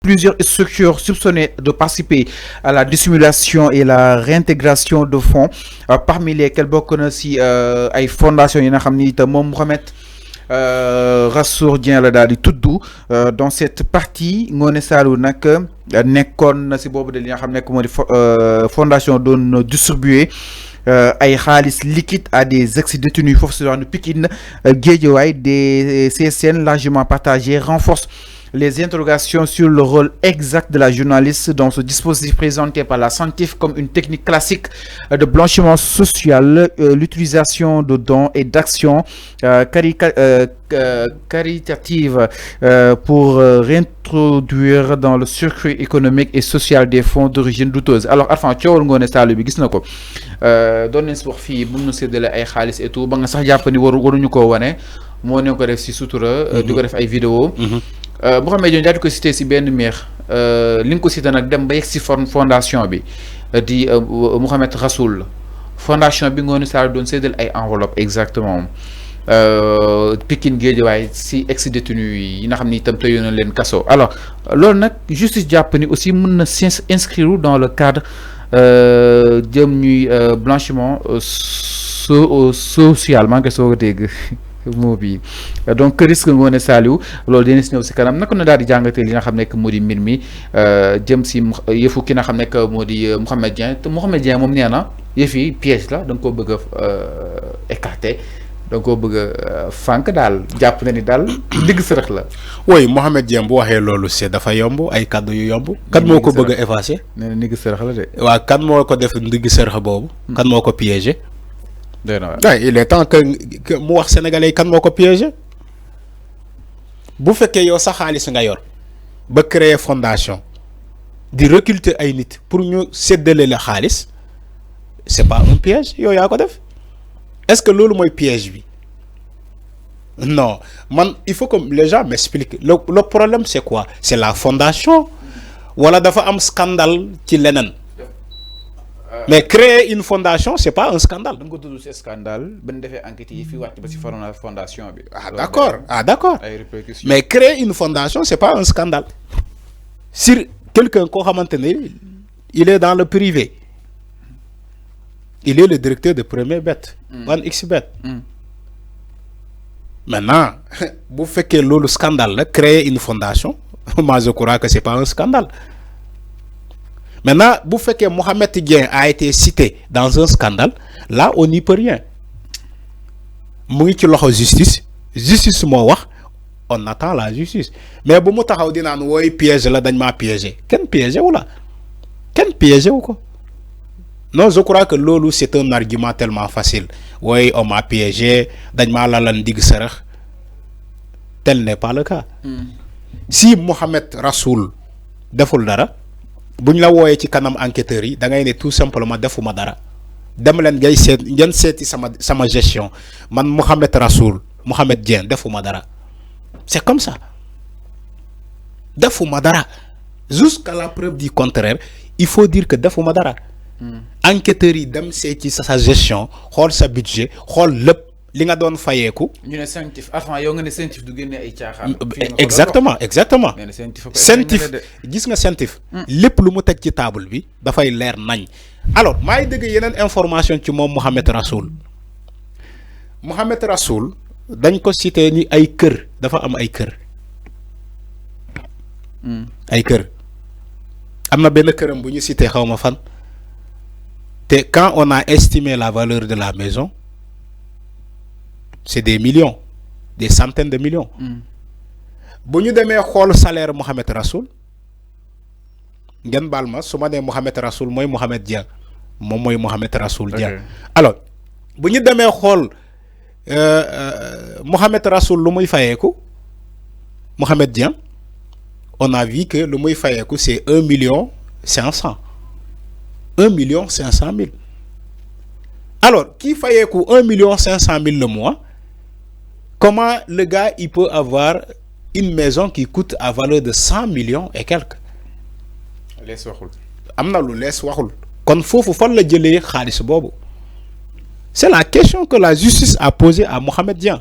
plusieurs structures soupçonnées de participer à la dissimulation et la réintégration de fonds, parmi lesquelles bokk na ci ay fondations yi nga xam ni itam moom Mohamed Rassoul Dieng la daal di tudd dans cette partie Ngoné Saliou nag nekkoon na ci boobu de li nga xam nekk moo di fondation doon distribuer ay xaalis liquide à des ex-détenus foofu si wàllu Pikine Guédiawaye. Ces scènes largement partagées renforcent les interrogations sur le rôle exact de la journaliste dans ce dispositif présenté par la CENTIF comme une technique classique de blanchiment social, l'utilisation de dons et d'actions caritatives pour réintroduire dans le circuit économique et social des fonds d'origine douteuse. Alors enfin coowal Ngoné Saliou bi gis na ko doon nañ si wax fii mun na séddale ay xaalis et tout ba nga sax jàpp ni waruñu koo wane moo ne ko def si sutura di ko def ay vidéo Mouhamed Dieng daal di ko cité si benn miir li nga ko cité nag dem ba yegg si fondation bi di Mohamed Rassoul fondation bi Ngoné Saliou doon séddale ay enveloppe exactement Pikine Guédiawaye si ex-détenu yi nga xam ni itam tëyoon na leen kaso. Alors loolu nag justice jàpp ni aussi mën na s'inscrire dans le cadre jëm ñuy blanchiment social maa ngi koy soog a dégg moo bi donc risque Ngoné Saliou loolu dina si ñëw si kanam naka na daal di jàngatee li nga xam nekk moo di mbir mi jëm si yëfu ki nga xam nekk moo di Mohamed Dieng te Mohamed Dieng moom nee na yëf yi piège la da nga koo bëgg a écarter da nga koo bëgg a fànk daal jàpp na ni daal digg sërëx la. oui Mohamed Dieng bu waxee loolu c'est dafa yomb ay kàddu yu yomb. kan moo ko bëgg a effacer. nee na digg sërëx la de. waaw kan moo ko def digg sërëx boobu. kan moo ko piégé. il est temps que mu wax sénégalais kan moo ko piégé bu fekkee yow sa xaalis nga yor ba créer fondation di recruter ay nit pour ñu séddale la xaalis c'est pas un piège yow yaa ko def est-ce que loolu mooy piège bi non man il faut que les gens m'expliquent le problème c'est quoi c'est la fondation wala dafa am scandale ci leneen. Mais créer une fondation, c'est pas un scandale. Donc, c'est un scandale. Ben defé enquête yi fi wacc ba ci fondation bi. Ah d'accord. Mais créer une fondation, c'est pas un scandale. Si quelqu'un ko xamantene il est dans le privé. Il est le directeur de Premier Bet, 1xBet. Maintenant, bu féké lolu scandale la créer une fondation, moi je crois que c'est pas un scandale. Maintenant, vous faites que Mohamed Dieng a été cité dans un scandale, là on n'y peut rien. Moi qui l'ai justice moi on attend la justice. Mais si vous avez dit que piège là, vous piégé. Quel piège ou là? Quel piège ou quoi? Non, je crois que lolo c'est un argument tellement facile. Oui, on m'a piégé, tel n'est pas le cas. Si Mohamed Rassoul deful dara, buñ la woyé ci kanam enquêteur yi da ngay né tout simplement defuma dara dem len ngay sét ngeen séti sama gestion man Mohamed Rassoul Mohamed Dieng defuma dara c'est comme ça defuma dara jusqu'à la preuve du contraire il faut dire que defuma dara enquêteur yi dem séti sa gestion xol sa budget xol lepp li nga doon fayeeku ñu né CENTIF avant yow nga né CENTIF du génné ay tiaxan exactement CENTIF gis nga CENTIF lépp lu mu tek ci table bi da fay leer nañ alors may deug yenen information ci mom Mohamed Rassoul dañ ko cité ni ay kër dafa am ay kër amna ben këram bu ñu cité xawma fan té quand on a estimé la valeur de la maison c'est des millions, des centaines de millions. Si nous avons le salaire de Mohamed Rassoul, Mohamed Rassoul, moi Mohamed Dieng. Moi Mohamed Rassoul Dieng. Alors, si nous avons Mohamed Rassoul, Mohamed Dieng, on a vu que le Moui Fayekou c'est 1 million 500. 1 million 500 000. Alors, qui Fayekou 1 million 500 000 le mois? Comment le gars il peut avoir une maison qui coûte à valeur de 100 millions et quelques? Laisse waxul. Amna lu laisse waxul. Kon fofu fan la jëlé xaliss bobu? C'est la question que la justice a posée à Mohamed Dieng.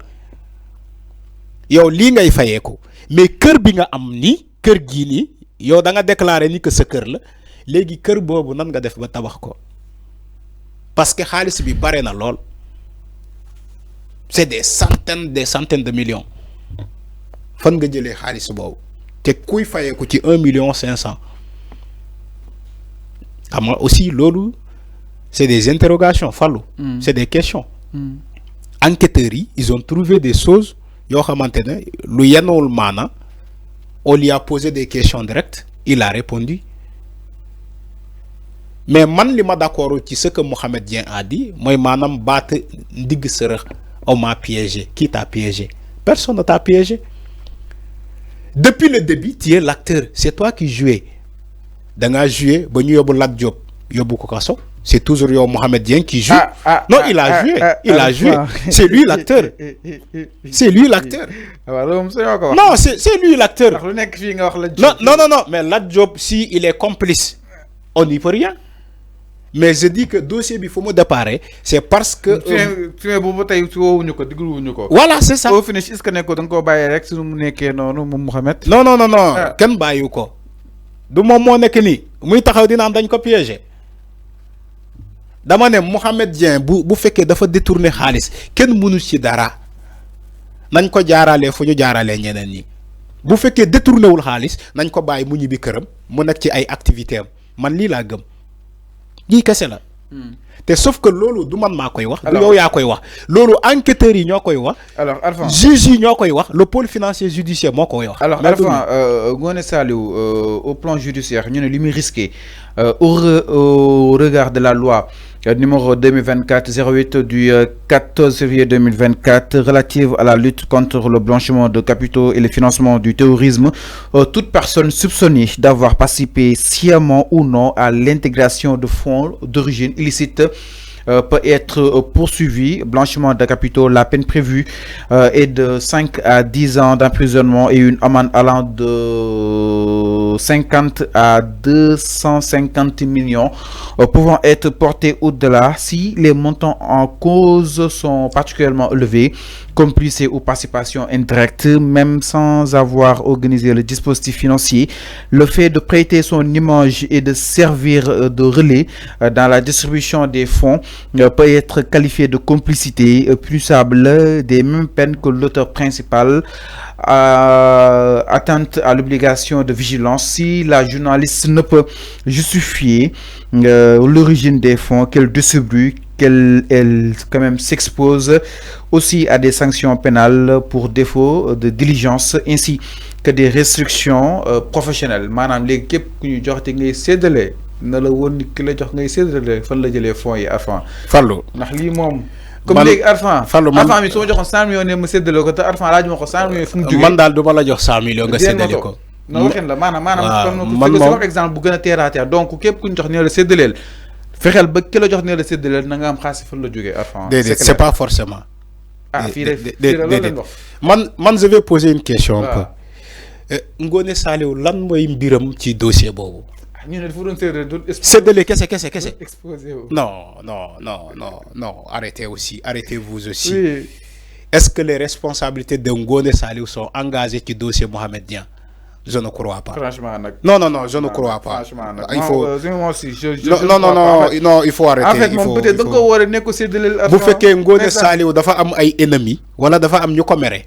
Yow li ngay fayé ko mais kër bi nga am ni kër gi ni yow da nga déclarer ni que sa kër la léegi kër boobu nan nga def ba tabax ko parce que xaalis bi bare na lool c'est des centaines de millions fan nga jëlee xaalis boobu te kuy fayeeku ci 1,5 million xam nga aussi loolu c'est des interrogations Fallou c'est des questions enquêteurs yi ils ont trouvé des choses yoo xamante ne lu yenwul maana on lui a posé des questions directes il a répondu mais man li ma d'accord ci ce que Mohamed Dieng a dit mooy maanaam baat ndigg sërëx on m'a piégé qui t'a piégé personne ne t'a piégé depuis le début tu es l'acteur c'est toi qui jouais da ngaa joué ba ñu yóbbu Lat Diop yóbbu ko kaso c'est toujours yow Mohamed Dieng qui joue non il a joué c'est lui l'acteur c'est lui l'acteur non c'est lui l'acteur non mais Lat Diop si il est complice on n'y peut rien mais je dis que dossier bi faut me déparer c'est parce que voilà c'est ça au finish est-ce que neko dang ko baye rek sunu nekké nonu mom Mohamed non ken bayu ko du mom mo nek ni muy taxaw dina am dañ ko piéger dama ne Mohamed Dieng bu fekkee dafa détourner xaalis kenn mënu ci dara nañ ko jaarale fu ñu jaarale ñeneen ñi bu fekkee détourner wul xaalis nañ ko bàyyi mu ñibbi këram mu nekk ci ay activités am man lii laa gëm lii kese la te sauf que loolu du man maa koy wax du yow yaa koy wax loolu enquêteurs yi ñoo koy wax alors Arfan juges yi ñoo koy wax le pôle financier judiciaire moo koy wax alors Arfan Ngoné Saliou au plan judiciaire ñu ne li muy risqué au regard de la loi numéro 2024-08 du 14 février 2024 relative à la lutte contre le blanchiment de capitaux et le financement du terrorisme, toute personne soupçonnée d'avoir participé sciemment ou non à l'intégration de fonds d'origine illicite peut être poursuivie. Blanchiment de capitaux, la peine prévue est de 5 à 10 ans d'emprisonnement et une amende allant de 50 à 250 millions pouvant être portés au-delà si les montants en cause sont particulièrement élevés, complicité ou participation indirecte, même sans avoir organisé le dispositif financier. Le fait de prêter son image et de servir de relais dans la distribution des fonds peut être qualifié de complicité punissable des mêmes peines que l'auteur principal. Atteinte à l'obligation de vigilance si la journaliste ne peut justifier l'origine des fonds qu'elle distribue, qu'elle quand même s'expose aussi à des sanctions pénales pour défaut de diligence ainsi que des restrictions professionnelles. Madame les képp ku ñu jox te ngay séddale na la woon ki la jox ngay séddale fan la jëlee fonds yi Arfan Fallou ndax lii moom comme léegi Arfan Arfan mi su ma joxoon 100 millions ne ma séddale ko te Arfan laaj ma ko 100 millions fu mu jógee man daal du ma la jox 100 millions nga séddale ko non waxin la maanaam comme c'est exemple bu gën a terre à terre donc képp ku ñu jox ne la séddaleel fexeel ba ki la jox ne la séddaleel na nga am xaalis fan la jógee Arfan c'est pas forcément fii de man je vais poser une question un peu Ngoné Saliou lan mooy mbiram ci dossier boobu ñu ne dafa doon séddale kese exposé non arrêtez-vous aussi est-ce que les responsabilités de Ngoné Saliou sont engagées ci dossier Mohamed Dieng je ne crois pas. Franchement, non, je ne crois pas. Il faut. Moi aussi, non, il faut arrêter. En fait, peut-être donc on va négocier de l'argent. Vous faites que Ngoné Saliou dafa am ay ennemis wala dafa am ñu ko méré.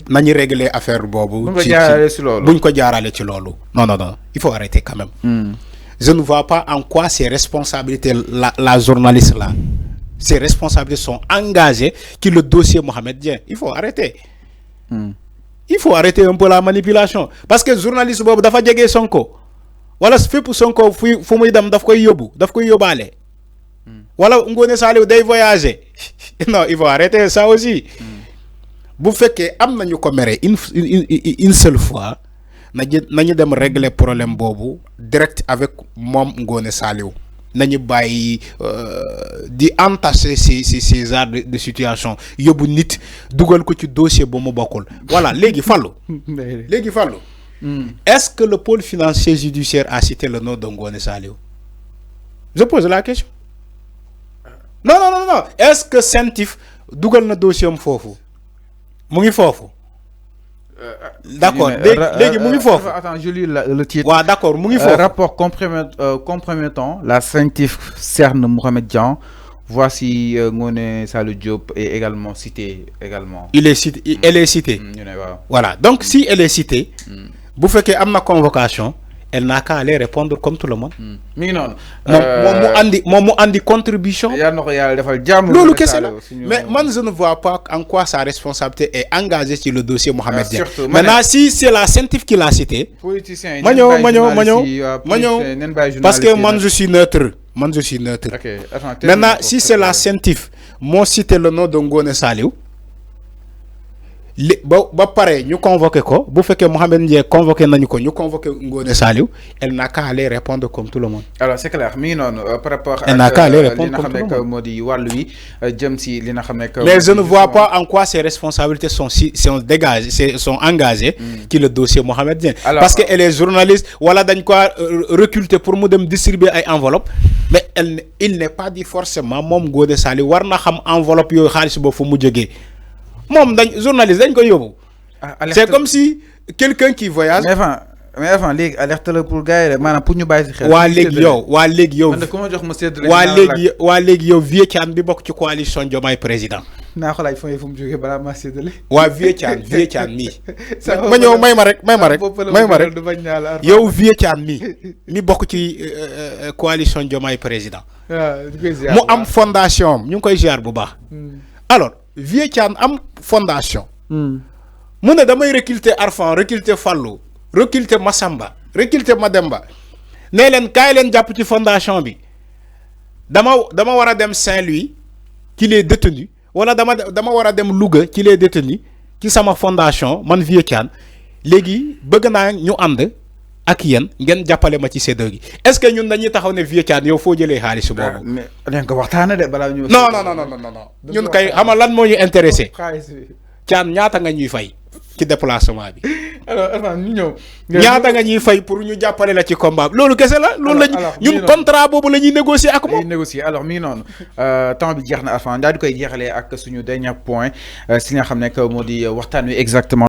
Nañu régler affaire bobu buñ ko jaarale ci lolu. Non, il faut arrêter quand même. Je ne vois pas en quoi ces responsabilités la journaliste là. Ces responsabilités sont engagées qui le dossier Mohamed Dieng. Il faut arrêter. Il faut arrêter un peu la manipulation parce que journaliste bobu dafa djégé Sonko wala fépp Sonko fu muy dem daf koy yóbbaale wala Ngoné Saliou day voyager non il faut arrêter ça aussi bu féké am nañu ko méré une seule fois nañu dem régler problème bobu direct avec mom Ngoné Saliou nañu bàyyi di entacher ces genres de situation yóbbu nit dugal ko ci dossier bu mu bokkul voilà léegi Fallou est-ce que le pôle financier judiciaire a cité le nom de Ngoné Saliou? Je pose la question. Non est-ce que Sentif dugal na dossier am foofu mu ngi foofu d'accord léegi mu ngi foofu. Attends, je lis le titre. waaw d'accord mu ngi foofu. Rapport compromettant la scientifique CERN Mohamed Dian. Voici Ngoné Saliou Diop est également cité également. Il est cité, elle est citée. Voilà. Donc si elle est citée, vous faites qu'il y a une convocation, elle n'a qu'à aller répondre comme tout le monde. Mais non. Moi, andi contribution. Mais moi, je ne vois pas en quoi sa responsabilité est engagée sur le dossier Mohamed Dian. Maintenant, si c'est la scientifique qui l'a cité, parce que moi, je suis neutre. Moi, je suis neutre. Maintenant, si c'est la scientifique, moi, cité le nom de Ngoné Saliou. Pareil, nous convoquons quoi? Vous faites que Mohamed Ndiaye convoqué nous convoquons Ngoné Saliou. Elle n'a qu'à aller répondre comme tout le monde. Alors c'est clair, mais non, par rapport à. Elle n'a qu'à aller répondre comme tout le monde. Mais je ne vois pas en quoi ses responsabilités sont dégagées, sont engagées, qui le dossier Mohamed Ndiaye. Parce qu'elle est journaliste, voilà d'un quoi reculter pour nous distribuer une enveloppe. Mais il n'est pas dit forcément, mon Ngoné Saliou, warna xam enveloppe yo xaliss bo fu mu joggé. Journaliste, c'est comme si quelqu'un qui voyage. Mais avant, alerte pour gars, pour nous bailler. Vieux Thian bi bok ci coalition Diomaye président. Na xolay fay fu mu joggé bala ma sédalé. Vieux Thian mi. Ma ñew may ma rek. Yow Vieux Thian mi bok ci coalition Diomaye président. Mu am fondation, ñu koy ziar bu baax. Alors Vieux Thian am fondation. Mu ne damay recruter Arfan, recruter Fallou, recruter Massamba, recruter Mademba. Ne len kay len japp ci fondation bi. Dama wara dem Saint-Louis qui est détenu wala dama wara dem Louga qui est détenu ci sama fondation man Vieux Thian légui bëgg na ñu and ak yeen ngeen jappalé ma ci séddoo gi. Est-ce que ñun dañuy taxaw ne Vieux Thian yow fo jëlé xaaliss bobu? Mais dañ ko waxtaane dé bala ñu. Non. Ñun kay xama lan mo ñu intéressé. Thian ñaata nga ñuy fay ci déplacement bi. Alors ñu ñëw. ñaata nga ñuy fay pour ñu jappalé la ci combat. Lolu kessé la, lolu lañ ñun contrat bobu lañuy négocier ak mom. Négocier. Alors mi non temps bi jeex na Arfan daal di koy jeexalee ak suñu dernier point si nga xamné que modi waxtaan wi exactement